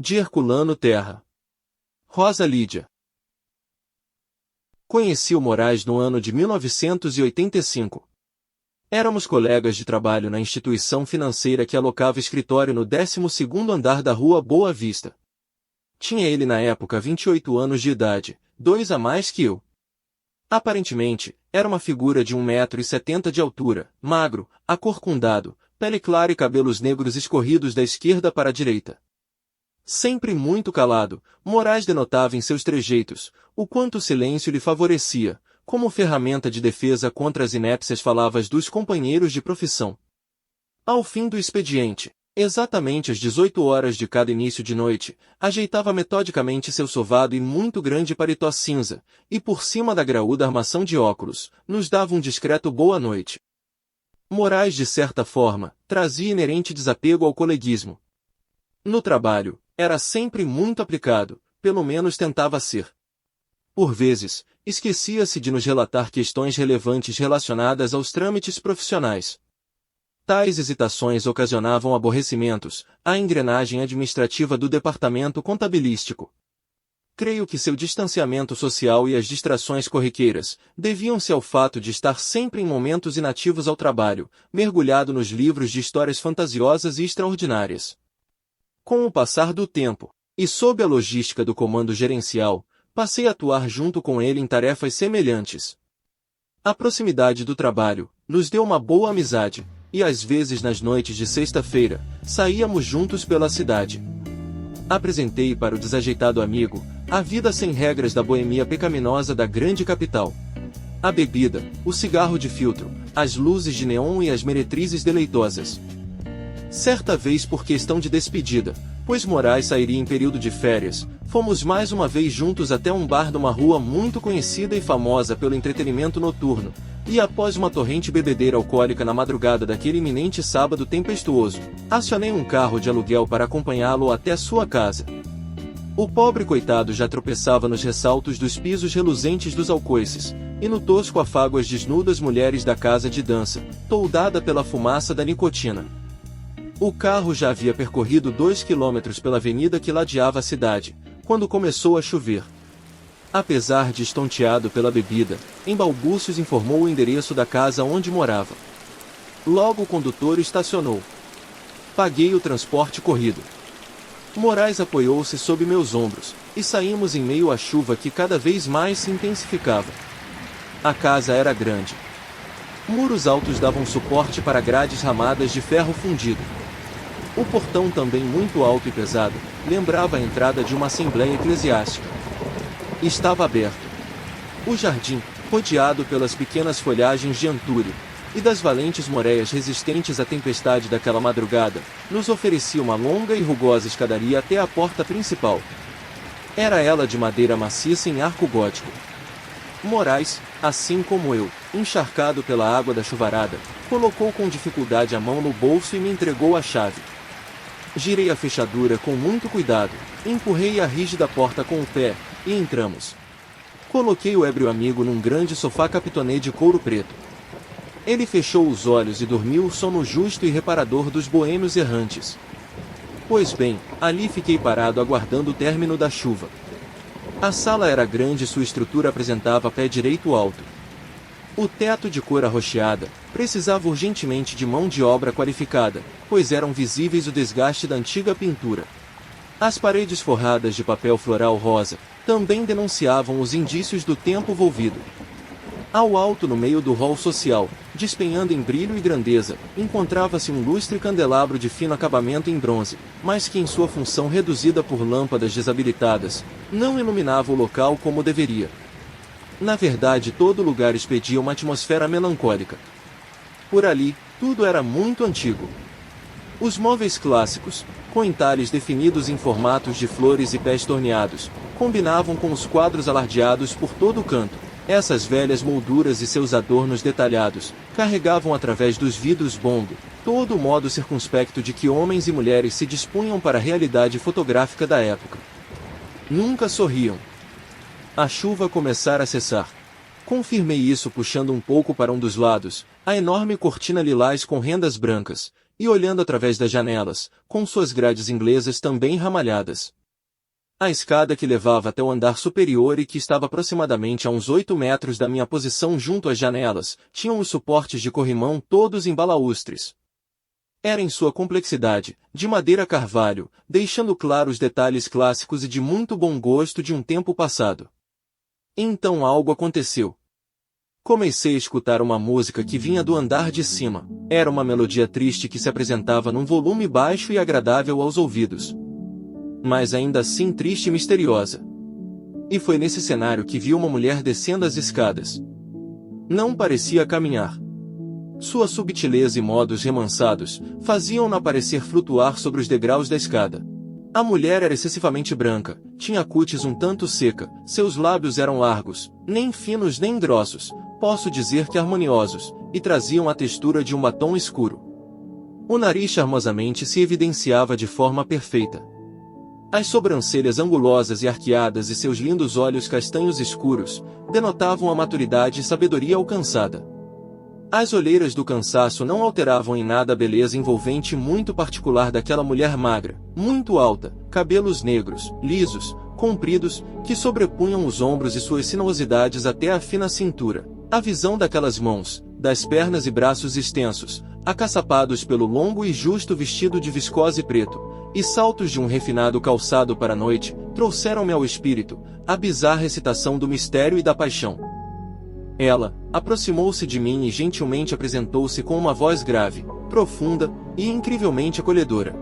de Herculano Terra. Rosa Lídia. Conheci o Moraes no ano de 1985. Éramos colegas de trabalho na instituição financeira que alocava escritório no 12º andar da Rua Boa Vista. Tinha ele na época 28 anos de idade, 2 a mais que eu. Aparentemente, era uma figura de 1,70 m de altura, magro, acorcundado, pele clara e cabelos negros escorridos da esquerda para a direita. Sempre muito calado, Moraes denotava em seus trejeitos o quanto o silêncio lhe favorecia, como ferramenta de defesa contra as inépcias falavas dos companheiros de profissão. Ao fim do expediente, exatamente às 18 horas de cada início de noite, ajeitava metodicamente seu sovado e muito grande paletó cinza, e por cima da graúda armação de óculos, nos dava um discreto boa noite. Moraes, de certa forma, trazia inerente desapego ao coleguismo. No trabalho, era sempre muito aplicado, pelo menos tentava ser. Por vezes, esquecia-se de nos relatar questões relevantes relacionadas aos trâmites profissionais. Tais hesitações ocasionavam aborrecimentos à engrenagem administrativa do departamento contabilístico. Creio que seu distanciamento social e as distrações corriqueiras deviam-se ao fato de estar sempre em momentos inativos ao trabalho, mergulhado nos livros de histórias fantasiosas e extraordinárias. Com o passar do tempo, e sob a logística do comando gerencial, passei a atuar junto com ele em tarefas semelhantes. A proximidade do trabalho nos deu uma boa amizade, e às vezes nas noites de sexta-feira, saíamos juntos pela cidade. Apresentei para o desajeitado amigo a vida sem regras da boemia pecaminosa da grande capital. A bebida, o cigarro de filtro, as luzes de neon e as meretrizes deleitosas. Certa vez, por questão de despedida, pois Moraes sairia em período de férias, fomos mais uma vez juntos até um bar numa rua muito conhecida e famosa pelo entretenimento noturno, e após uma torrente bebedeira alcoólica na madrugada daquele iminente sábado tempestuoso, acionei um carro de aluguel para acompanhá-lo até sua casa. O pobre coitado já tropeçava nos ressaltos dos pisos reluzentes dos alcoices, e no tosco afago as desnudas mulheres da casa de dança, toldada pela fumaça da nicotina. O carro já havia percorrido 2 quilômetros pela avenida que ladeava a cidade, quando começou a chover. Apesar de estonteado pela bebida, em balbúcios informou o endereço da casa onde morava. Logo o condutor estacionou. Paguei o transporte corrido. Moraes apoiou-se sob meus ombros, e saímos em meio à chuva que cada vez mais se intensificava. A casa era grande. Muros altos davam suporte para grades ramadas de ferro fundido. O portão, também muito alto e pesado, lembrava a entrada de uma assembleia eclesiástica. Estava aberto. O jardim, rodeado pelas pequenas folhagens de antúrio, e das valentes moreias resistentes à tempestade daquela madrugada, nos oferecia uma longa e rugosa escadaria até a porta principal. Era ela de madeira maciça em arco gótico. Moraes, assim como eu, encharcado pela água da chuvarada, colocou com dificuldade a mão no bolso e me entregou a chave. Girei a fechadura com muito cuidado, empurrei a rígida porta com o pé, e entramos. Coloquei o ébrio amigo num grande sofá capitonê de couro preto. Ele fechou os olhos e dormiu o sono justo e reparador dos boêmios errantes. Pois bem, ali fiquei parado aguardando o término da chuva. A sala era grande e sua estrutura apresentava pé direito alto. O teto, de cor arroxeada, precisava urgentemente de mão de obra qualificada, pois eram visíveis o desgaste da antiga pintura. As paredes forradas de papel floral rosa também denunciavam os indícios do tempo volvido. Ao alto, no meio do hall social, despenhando em brilho e grandeza, encontrava-se um lustre candelabro de fino acabamento em bronze, mas que em sua função reduzida por lâmpadas desabilitadas, não iluminava o local como deveria. Na verdade, todo o lugar expedia uma atmosfera melancólica. Por ali, tudo era muito antigo. Os móveis clássicos, com entalhes definidos em formatos de flores e pés torneados, combinavam com os quadros alardeados por todo o canto. Essas velhas molduras e seus adornos detalhados carregavam através dos vidros bongo todo o modo circunspecto de que homens e mulheres se dispunham para a realidade fotográfica da época. Nunca sorriam. A chuva começara a cessar. Confirmei isso puxando um pouco para um dos lados, a enorme cortina lilás com rendas brancas, e olhando através das janelas, com suas grades inglesas também ramalhadas. A escada que levava até o andar superior e que estava aproximadamente a uns 8 metros da minha posição junto às janelas, tinham os suportes de corrimão todos em balaústres. Era em sua complexidade, de madeira carvalho, deixando claro os detalhes clássicos e de muito bom gosto de um tempo passado. Então algo aconteceu. Comecei a escutar uma música que vinha do andar de cima. Era uma melodia triste que se apresentava num volume baixo e agradável aos ouvidos. Mas ainda assim triste e misteriosa. E foi nesse cenário que vi uma mulher descendo as escadas. Não parecia caminhar. Sua subtileza e modos remansados faziam-na parecer flutuar sobre os degraus da escada. A mulher era excessivamente branca, tinha a cútis um tanto seca, seus lábios eram largos, nem finos nem grossos, posso dizer que harmoniosos, e traziam a textura de um batom escuro. O nariz charmosamente se evidenciava de forma perfeita. As sobrancelhas angulosas e arqueadas e seus lindos olhos castanhos escuros denotavam a maturidade e sabedoria alcançada. As olheiras do cansaço não alteravam em nada a beleza envolvente muito particular daquela mulher magra, muito alta, cabelos negros, lisos, compridos, que sobrepunham os ombros e suas sinuosidades até a fina cintura. A visão daquelas mãos, das pernas e braços extensos, acaçapados pelo longo e justo vestido de viscose preto, e saltos de um refinado calçado para a noite, trouxeram-me ao espírito a bizarra excitação do mistério e da paixão. Ela aproximou-se de mim e gentilmente apresentou-se com uma voz grave, profunda e incrivelmente acolhedora.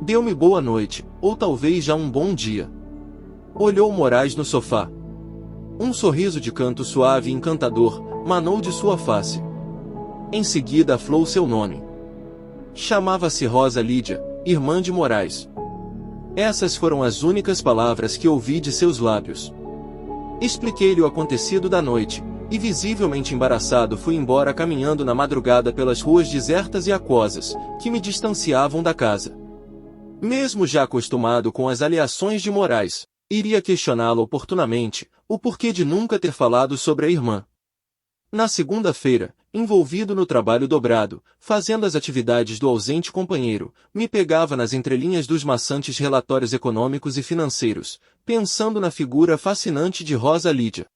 Deu-me boa noite, ou talvez já um bom dia. Olhou Moraes no sofá. Um sorriso de canto suave e encantador manou de sua face. Em seguida aflou seu nome. Chamava-se Rosa Lídia, irmã de Moraes. Essas foram as únicas palavras que ouvi de seus lábios. Expliquei-lhe o acontecido da noite, e visivelmente embaraçado fui embora caminhando na madrugada pelas ruas desertas e aquosas, que me distanciavam da casa. Mesmo já acostumado com as alheações de Moraes, iria questioná-lo oportunamente, o porquê de nunca ter falado sobre a irmã. Na segunda-feira, envolvido no trabalho dobrado, fazendo as atividades do ausente companheiro, me pegava nas entrelinhas dos maçantes relatórios econômicos e financeiros, pensando na figura fascinante de Rosa Lídia.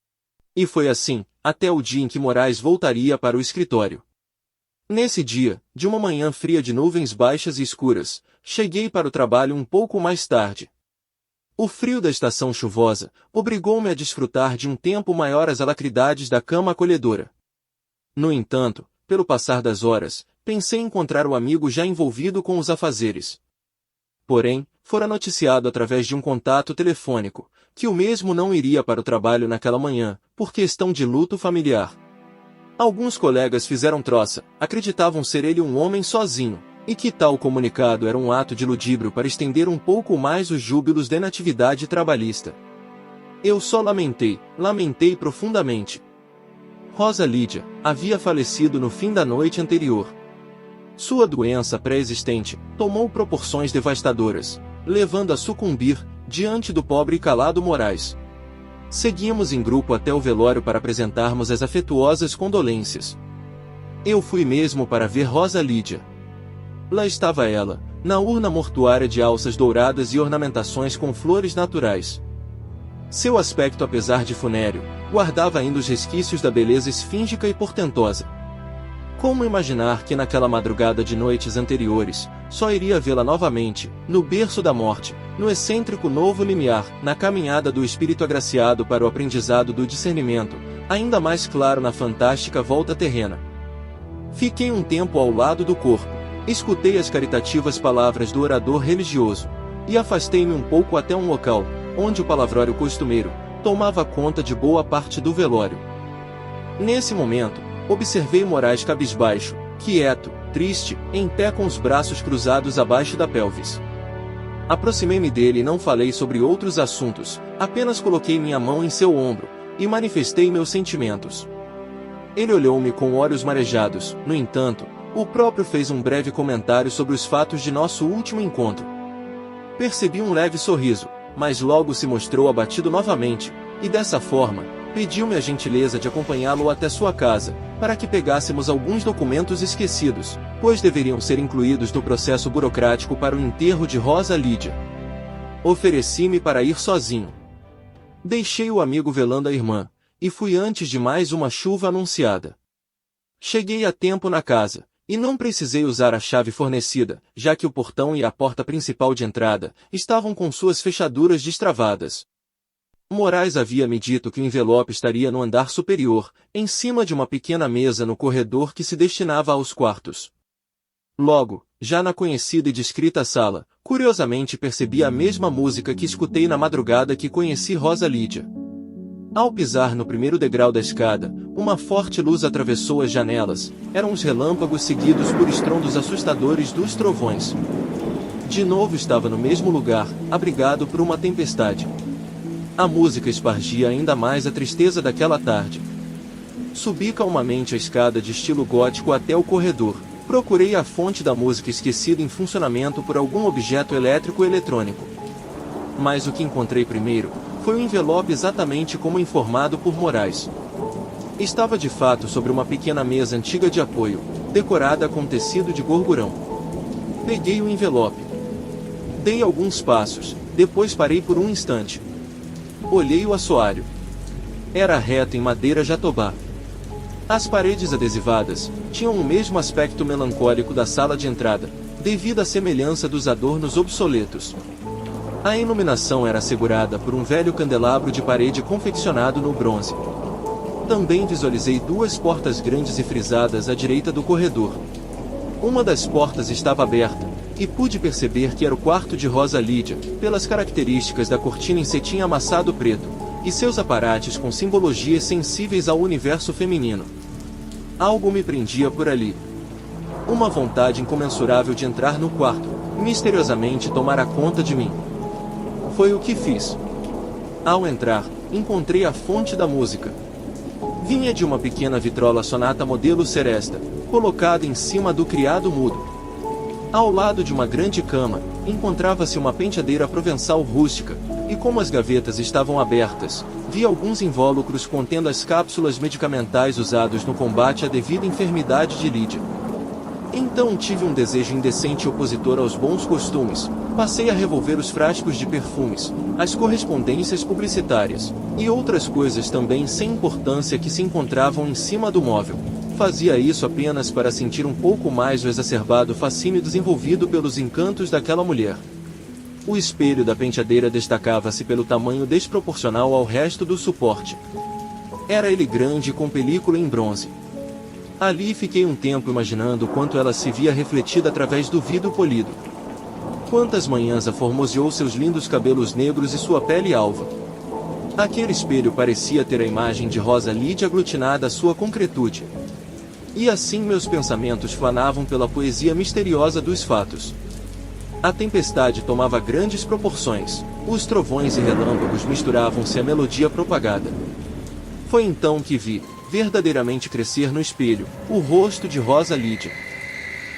E foi assim, até o dia em que Moraes voltaria para o escritório. Nesse dia, de uma manhã fria de nuvens baixas e escuras, cheguei para o trabalho um pouco mais tarde. O frio da estação chuvosa obrigou-me a desfrutar de um tempo maior as alacridades da cama acolhedora. No entanto, pelo passar das horas, pensei encontrar o amigo já envolvido com os afazeres. Porém, fora noticiado através de um contato telefônico, que o mesmo não iria para o trabalho naquela manhã, por questão de luto familiar. Alguns colegas fizeram troça, acreditavam ser ele um homem sozinho, e que tal comunicado era um ato de ludíbrio para estender um pouco mais os júbilos da inatividade trabalhista. Eu só lamentei profundamente. Rosa Lídia havia falecido no fim da noite anterior. Sua doença pré-existente tomou proporções devastadoras, levando a sucumbir diante do pobre e calado Moraes. Seguimos em grupo até o velório para apresentarmos as afetuosas condolências. Eu fui mesmo para ver Rosa Lídia. Lá estava ela, na urna mortuária de alças douradas e ornamentações com flores naturais. Seu aspecto, apesar de funéreo, guardava ainda os resquícios da beleza esfíngica e portentosa. Como imaginar que naquela madrugada de noites anteriores, só iria vê-la novamente, no berço da morte, no excêntrico novo limiar, na caminhada do espírito agraciado para o aprendizado do discernimento, ainda mais claro na fantástica volta terrena. Fiquei um tempo ao lado do corpo, escutei as caritativas palavras do orador religioso, e afastei-me um pouco até um local, onde o palavrório costumeiro tomava conta de boa parte do velório. Nesse momento, observei Moraes cabisbaixo, quieto, triste, em pé com os braços cruzados abaixo da pelvis. Aproximei-me dele e não falei sobre outros assuntos, apenas coloquei minha mão em seu ombro, e manifestei meus sentimentos. Ele olhou-me com olhos marejados, no entanto, o próprio fez um breve comentário sobre os fatos de nosso último encontro. Percebi um leve sorriso, mas logo se mostrou abatido novamente, e dessa forma, Pediu-me a gentileza de acompanhá-lo até sua casa, para que pegássemos alguns documentos esquecidos, pois deveriam ser incluídos no processo burocrático para o enterro de Rosa Lídia. Ofereci-me para ir sozinho. Deixei o amigo velando a irmã, e fui antes de mais uma chuva anunciada. Cheguei a tempo na casa, e não precisei usar a chave fornecida, já que o portão e a porta principal de entrada estavam com suas fechaduras destravadas. Moraes havia-me dito que o envelope estaria no andar superior, em cima de uma pequena mesa no corredor que se destinava aos quartos. Logo, já na conhecida e discreta sala, curiosamente percebi a mesma música que escutei na madrugada que conheci Rosa Lídia. Ao pisar no primeiro degrau da escada, uma forte luz atravessou as janelas. Eram os relâmpagos seguidos por estrondos assustadores dos trovões. De novo estava no mesmo lugar, abrigado por uma tempestade. A música espargia ainda mais a tristeza daquela tarde. Subi calmamente a escada de estilo gótico até o corredor. Procurei a fonte da música esquecida em funcionamento por algum objeto elétrico ou eletrônico. Mas o que encontrei primeiro foi o envelope exatamente como informado por Moraes. Estava de fato sobre uma pequena mesa antiga de apoio, decorada com tecido de gorgurão. Peguei o envelope. Dei alguns passos, depois parei por um instante. Olhei o assoalho. Era reto em madeira jatobá. As paredes adesivadas tinham o mesmo aspecto melancólico da sala de entrada, devido à semelhança dos adornos obsoletos. A iluminação era assegurada por um velho candelabro de parede confeccionado no bronze. Também visualizei duas portas grandes e frisadas à direita do corredor. Uma das portas estava aberta, e pude perceber que era o quarto de Rosa Lídia, pelas características da cortina em cetim amassado preto, e seus aparatos com simbologias sensíveis ao universo feminino. Algo me prendia por ali. Uma vontade incomensurável de entrar no quarto, misteriosamente tomara conta de mim. Foi o que fiz. Ao entrar, encontrei a fonte da música. Vinha de uma pequena vitrola sonata modelo Seresta, colocada em cima do criado mudo. Ao lado de uma grande cama, encontrava-se uma penteadeira provençal rústica, e como as gavetas estavam abertas, vi alguns invólucros contendo as cápsulas medicamentais usados no combate à devida enfermidade de Lídia. Então tive um desejo indecente opositor aos bons costumes. Passei a revolver os frascos de perfumes, as correspondências publicitárias, e outras coisas também sem importância que se encontravam em cima do móvel. Fazia isso apenas para sentir um pouco mais o exacerbado fascínio desenvolvido pelos encantos daquela mulher. O espelho da penteadeira destacava-se pelo tamanho desproporcional ao resto do suporte. Era ele grande e com película em bronze. Ali fiquei um tempo imaginando quanto ela se via refletida através do vidro polido. Quantas manhãs aformoseou seus lindos cabelos negros e sua pele alva. Aquele espelho parecia ter a imagem de Rosa Lídia aglutinada à sua concretude. E assim meus pensamentos flanavam pela poesia misteriosa dos fatos. A tempestade tomava grandes proporções, os trovões e relâmpagos misturavam-se à melodia propagada. Foi então que vi, verdadeiramente crescer no espelho, o rosto de Rosa Lídia.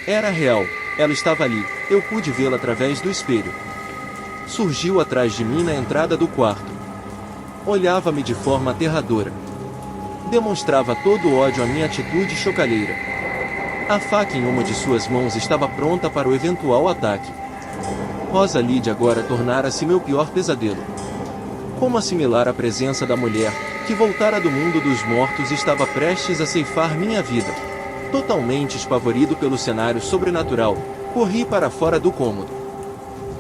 Era real, ela estava ali, eu pude vê-la através do espelho. Surgiu atrás de mim na entrada do quarto. Olhava-me de forma aterradora. Demonstrava todo o ódio à minha atitude chocalheira. A faca em uma de suas mãos estava pronta para o eventual ataque. Rosa Lídia agora tornara-se meu pior pesadelo. Como assimilar a presença da mulher, que voltara do mundo dos mortos e estava prestes a ceifar minha vida? Totalmente espavorido pelo cenário sobrenatural, corri para fora do cômodo.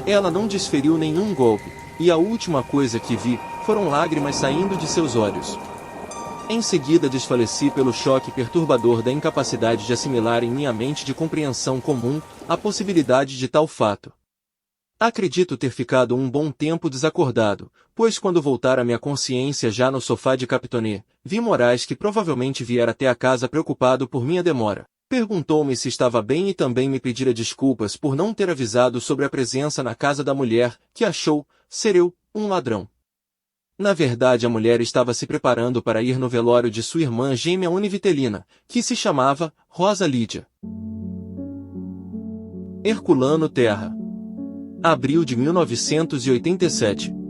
Ela não desferiu nenhum golpe, e a última coisa que vi foram lágrimas saindo de seus olhos. Em seguida desfaleci pelo choque perturbador da incapacidade de assimilar em minha mente de compreensão comum a possibilidade de tal fato. Acredito ter ficado um bom tempo desacordado, pois quando voltar à minha consciência já no sofá de Capitoné, vi Moraes que provavelmente viera até a casa preocupado por minha demora. Perguntou-me se estava bem e também me pedira desculpas por não ter avisado sobre a presença na casa da mulher, que achou ser eu, um ladrão. Na verdade a mulher estava se preparando para ir no velório de sua irmã gêmea univitelina, que se chamava Rosa Lídia. Herculano Terra. Abril de 1987.